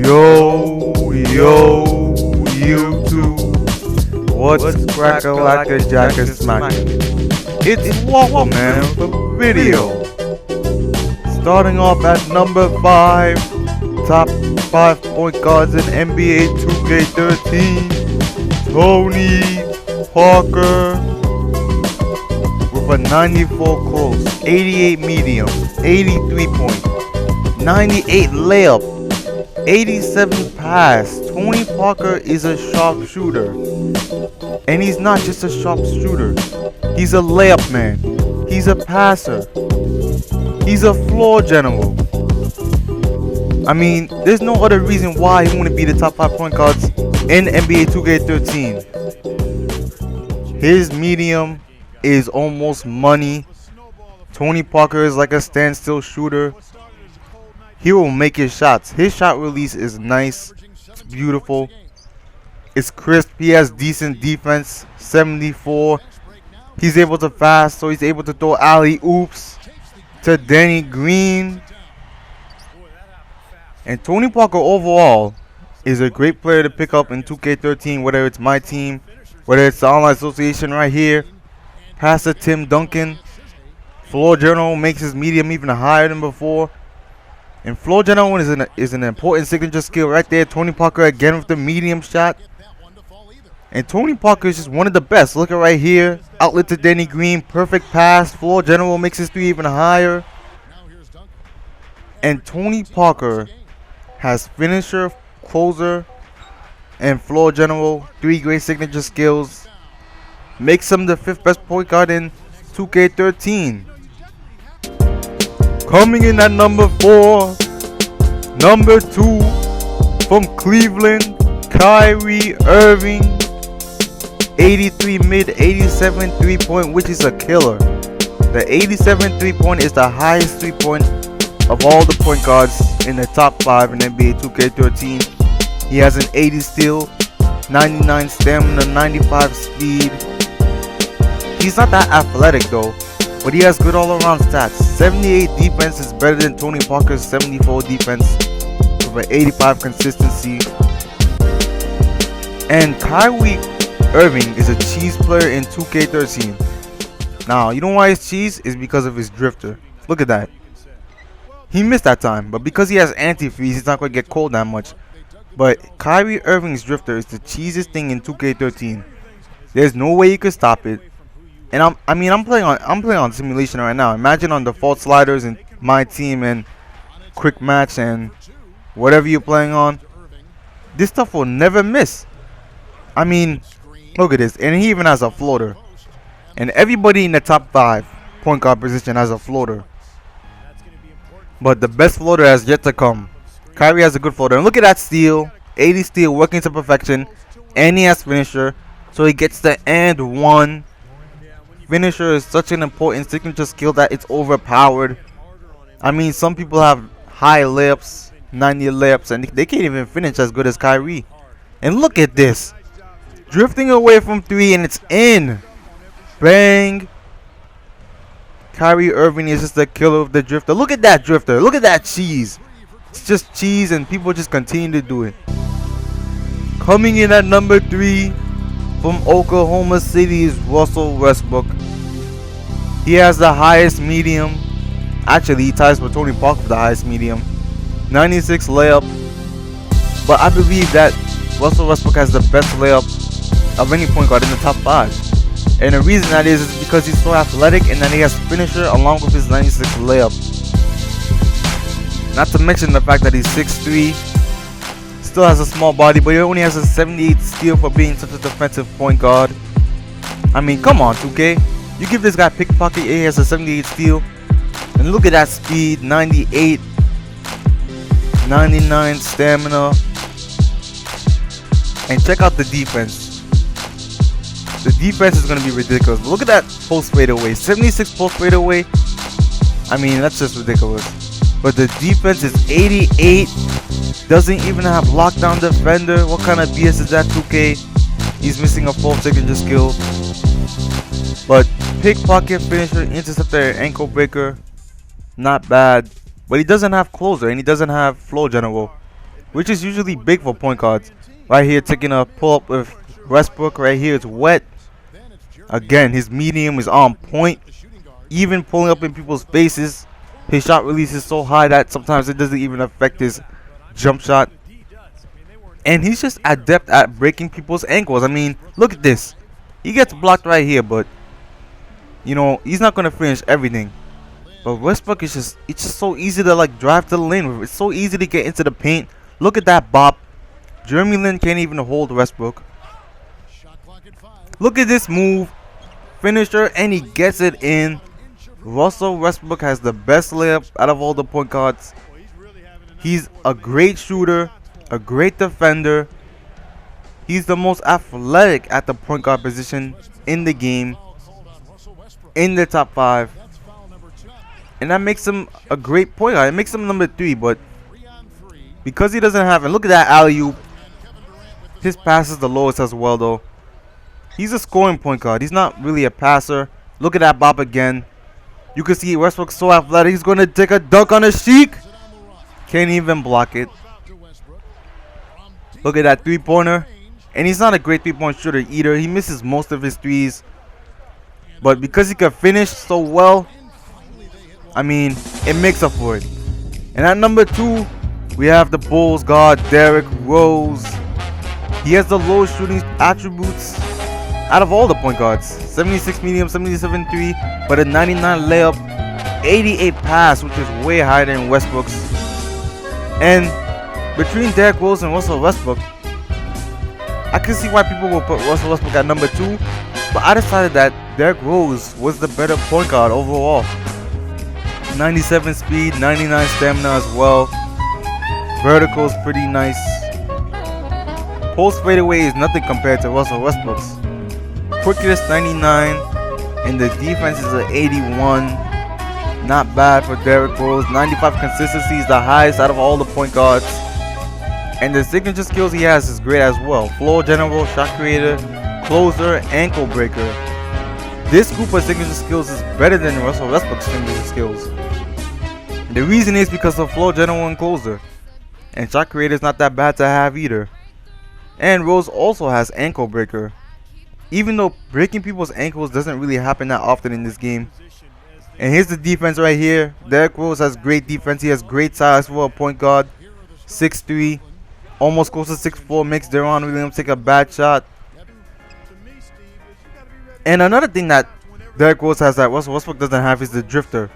Yo, YouTube, what's crackin' like a jacket smack? It's Waffle Man with a video. Starting off at number 5, top 5 point guards in NBA 2K13, Tony Parker with a 94 close, 88 medium, 83 point, 98 layup, 87 pass. Tony Parker is a sharpshooter. And he's not just a sharpshooter. He's a layup man. He's a passer. He's a floor general. I mean, there's no other reason why he wouldn't be the top 5 point guards in NBA 2K13. His medium is almost money. Tony Parker is like a standstill shooter. He will make his shots. His shot release is nice. It's beautiful. It's crisp. He has decent defense. 74. He's able to fast, so he's able to throw alley oops to Danny Green. And Tony Parker overall is a great player to pick up in 2K13, whether it's my team, whether it's the online association right here. Passer Tim Duncan. Floor general makes his medium even higher than before. And floor general is an important signature skill right there. Tony Parker again with the medium shot. And Tony Parker is just one of the best. Look at right here. Outlet to Danny Green. Perfect pass. Floor general makes his 3 even higher. And Tony Parker has finisher, closer, and floor general. 3 great signature skills. Makes him the 5th best point guard in 2K13. Coming in at number 4, number 2 from Cleveland, Kyrie Irving. 83 mid, 87 3-point, which is a killer. The 87 3-point is the highest 3-point of all the point guards in the top 5 in NBA 2K13. He has an 80 steal, 99 stamina, 95 speed. He's not that athletic though, but he has good all-around stats. 78 defense is better than Tony Parker's 74 defense with an 85 consistency. And Kyrie Irving is a cheese player in 2K13. Now, you know why he's cheese? Is because of his drifter. Look at that. He missed that time, but because he has antifreeze, he's not going to get cold that much. But Kyrie Irving's drifter is the cheesiest thing in 2K13. There's no way you can stop it. And I'm playing on simulation right now. Imagine on default sliders in my team and quick match and whatever you're playing on. This stuff will never miss. I mean, look at this. And he even has a floater. And everybody in the top 5 point guard position has a floater. But the best floater has yet to come. Kyrie has a good floater. And look at that steal. 80 steal working to perfection. And he has finisher. So he gets the and one. Finisher is such an important signature skill that it's overpowered. I mean, some people have high layups, 90 layups, and they can't even finish as good as Kyrie. And look at this. Drifting away from 3 and it's in. Bang. Kyrie Irving is just the killer of the drifter. Look at that drifter. Look at that cheese. It's just cheese and people just continue to do it. Coming in at number 3 from Oklahoma City is Russell Westbrook. He has the highest medium. Actually, he ties for Tony Parker for the highest medium. 96 layup. But I believe that Russell Westbrook has the best layup of any point guard in the top 5. And the reason that is because he's so athletic and that he has finisher along with his 96 layup. Not to mention the fact that he's 6'3". Still has a small body, but he only has a 78 steal for being such a defensive point guard. I mean, come on, 2K. You give this guy pickpocket, he has a 78 steal. And look at that speed, 98, 99 stamina. And check out the defense. The defense is going to be ridiculous. But look at that post fadeaway, 76 post fadeaway. I mean, that's just ridiculous. But the defense is 88. Doesn't even have lockdown defender. What kind of BS is that, 2K? He's missing a full signature skill. But pickpocket, finisher, interceptor, ankle breaker, not bad. But he doesn't have closer and he doesn't have floor general. which is usually big for point guards. Right here, taking a pull up with Westbrook. Right here, it's wet. Again, his medium is on point. Even pulling up in people's faces. His shot release is so high that sometimes it doesn't even affect his jump shot. And he's just adept at breaking people's ankles. I mean, look at this. He gets blocked right here, but you know, he's not gonna finish everything. But Westbrook is it's just so easy to like drive to the lane with. It's so easy to get into the paint. Look at that bop. Jeremy Lin can't even hold Westbrook. Look at this move. Finisher, and he gets it in. Russell Westbrook has the best layup out of all the point guards. He's a great shooter, a great defender. He's the most athletic at the point guard position in the game, in the top 5. And that makes him a great point guard. It makes him number 3, but because he doesn't have, and look at that alley-oop. His pass is the lowest as well, though. He's a scoring point guard. He's not really a passer. Look at that bop again. You can see Westbrook's so athletic. He's going to take a dunk on a Sheik. Can't even block it. Look at that three-pointer. And he's not a great three-point shooter either. He misses most of his threes. But because he can finish so well, I mean, it makes up for it. And at number 2, we have the Bulls guard, Derrick Rose. He has the lowest shooting attributes out of all the point guards. 76 medium, 77 3, but a 99 layup, 88 pass, which is way higher than Westbrook's. And between Derrick Rose and Russell Westbrook, I can see why people will put Russell Westbrook at number 2, but I decided that Derrick Rose was the better point guard overall. 97 speed, 99 stamina as well. Vertical is pretty nice. Post fadeaway is nothing compared to Russell Westbrook's. Quickest 99, and the defense is an 81. Not bad for Derrick Rose. 95 consistency is the highest out of all the point guards. And the signature skills he has is great as well. Floor general, shot creator, closer, ankle breaker. This group of signature skills is better than Russell Westbrook's signature skills. The reason is because of floor general and closer. And shot creator is not that bad to have either. And Rose also has ankle breaker. Even though breaking people's ankles doesn't really happen that often in this game. And here's the defense right here. Derrick Rose has great defense. He has great size for a point guard. 6'3", almost close to 6'4", makes Deron Williams take a bad shot. And another thing that Derrick Rose has that Russell Westbrook doesn't have is the drifter.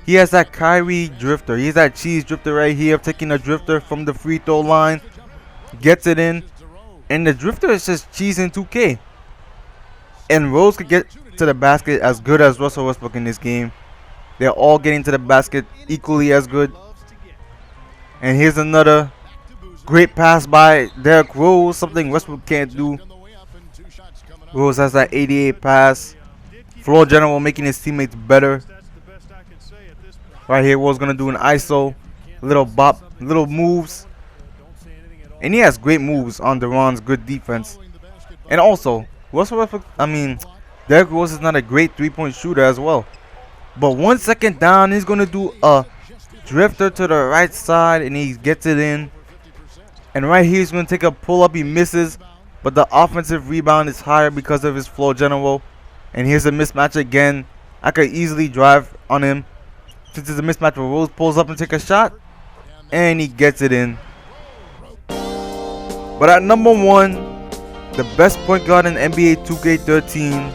He has that Kyrie drifter. He has that cheese drifter right here, taking a drifter from the free throw line, gets it in, and the drifter is just cheese in 2K. And Rose could get to the basket as good as Russell Westbrook in this game. They're all getting to the basket equally as good. And here's another great pass by Derrick Rose, something Westbrook can't do. Rose has that 88 pass. Floor general making his teammates better. Right here, Rose gonna do an ISO, little bop, little moves. And he has great moves on Deron's good defense. And also, Russell Westbrook, Derrick Rose is not a great three-point shooter as well. But 1 second down, he's going to do a drifter to the right side, and he gets it in. And right here, he's going to take a pull-up. He misses, but the offensive rebound is higher because of his floor general. And here's a mismatch again. I could easily drive on him. Since it's a mismatch where Rose pulls up and takes a shot, and he gets it in. But at number 1, the best point guard in NBA 2K13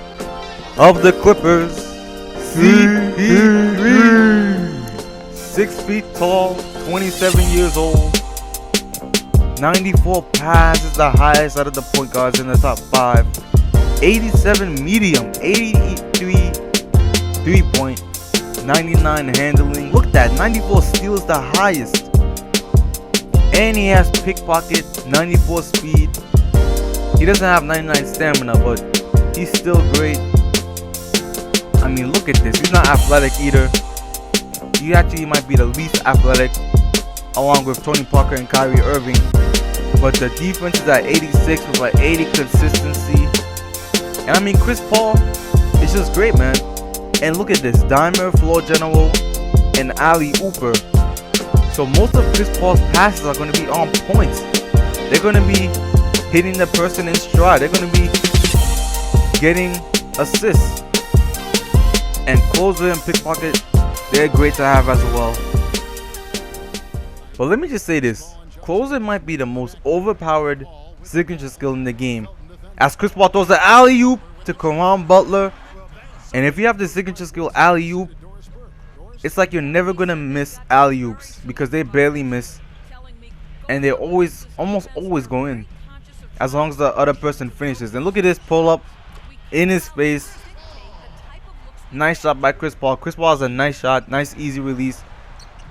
of the Clippers, CP3. 6 feet tall, 27 years old. 94 pass is the highest out of the point guards in the top 5. 87 medium, 83 3-point, 99 handling. Look at that, 94 steal is the highest. And he has pickpocket, 94 speed. He doesn't have 99 stamina, but he's still great. I mean, look at this. He's not athletic either. He actually might be the least athletic, along with Tony Parker and Kyrie Irving. But the defense is at 86 with like 80 consistency. And I mean, Chris Paul is just great, man. And look at this. Dimer, floor general, and alley ooper. So most of Chris Paul's passes are going to be on points. They're going to be hitting the person in stride. They're going to be getting assists. And closer and pickpocket, they're great to have as well. But let me just say this. Closer might be the most overpowered signature skill in the game. As Chris Paul throws the alley-oop to Caron Butler. And if you have the signature skill alley-oop, it's like you're never going to miss alley-oops because they barely miss. And they almost always go in. As long as the other person finishes. And look at this pull-up in his face. Nice shot by Chris Paul. Chris Paul has a nice shot. Nice easy release.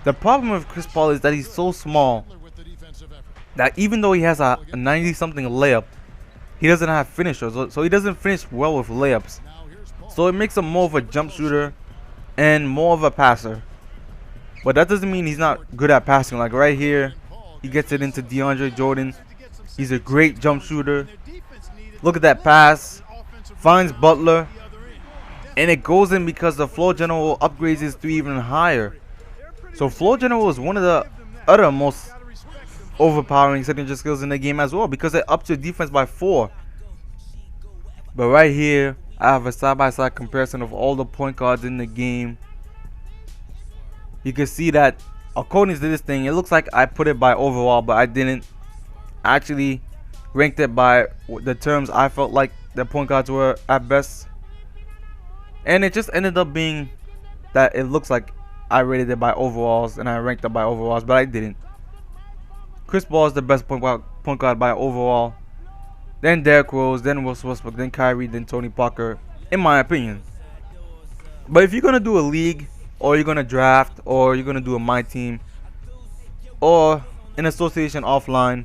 The problem with Chris Paul is that he's so small that even though he has a 90-something layup, he doesn't have finishers. So he doesn't finish well with layups. So it makes him more of a jump shooter and more of a passer. But that doesn't mean he's not good at passing. Like right here, he gets it into DeAndre Jordan. He's a great jump shooter. Look at that pass. Finds Butler. And it goes in because the floor general upgrades his 3 even higher. So floor general is one of the other most overpowering signature skills in the game as well, because it ups your defense by 4. But right here, I have a side-by-side comparison of all the point guards in the game. You can see that according to this thing, it looks like I put it by overall, but I didn't. I actually ranked it by the terms I felt like the point guards were at best. And it just ended up being that it looks like I rated it by overalls and I ranked it by overalls, but I didn't. Chris Paul is the best point guard by overall. Then Derrick Rose, then Westbrook, then Kyrie, then Tony Parker, in my opinion. But if you're gonna do a league, or you're gonna draft, or you're gonna do a my team, or an association offline,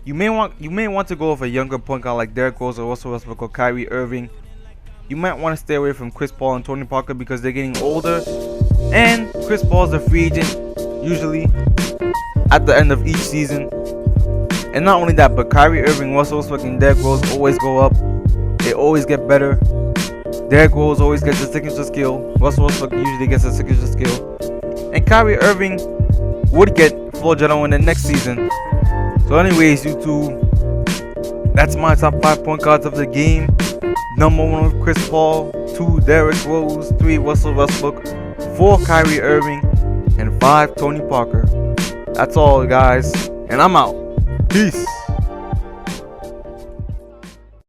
you may want to go with a younger point guard like Derrick Rose or Russell Westbrook or Kyrie Irving. You might want to stay away from Chris Paul and Tony Parker because they're getting older, and Chris Paul's a free agent usually at the end of each season. And not only that, but Kyrie Irving, Russell Westbrook, and Derrick Rose always go up. They always get better. Derrick Rose always gets a signature skill. Russell Westbrook usually gets a signature skill. And Kyrie Irving would get floor general in the next season. So anyways, YouTube, that's my top 5 point guards of the game. Number 1 with Chris Paul, 2 Derrick Rose, 3 Russell Westbrook, 4 Kyrie Irving, and 5 Tony Parker. That's all, guys, and I'm out. Peace.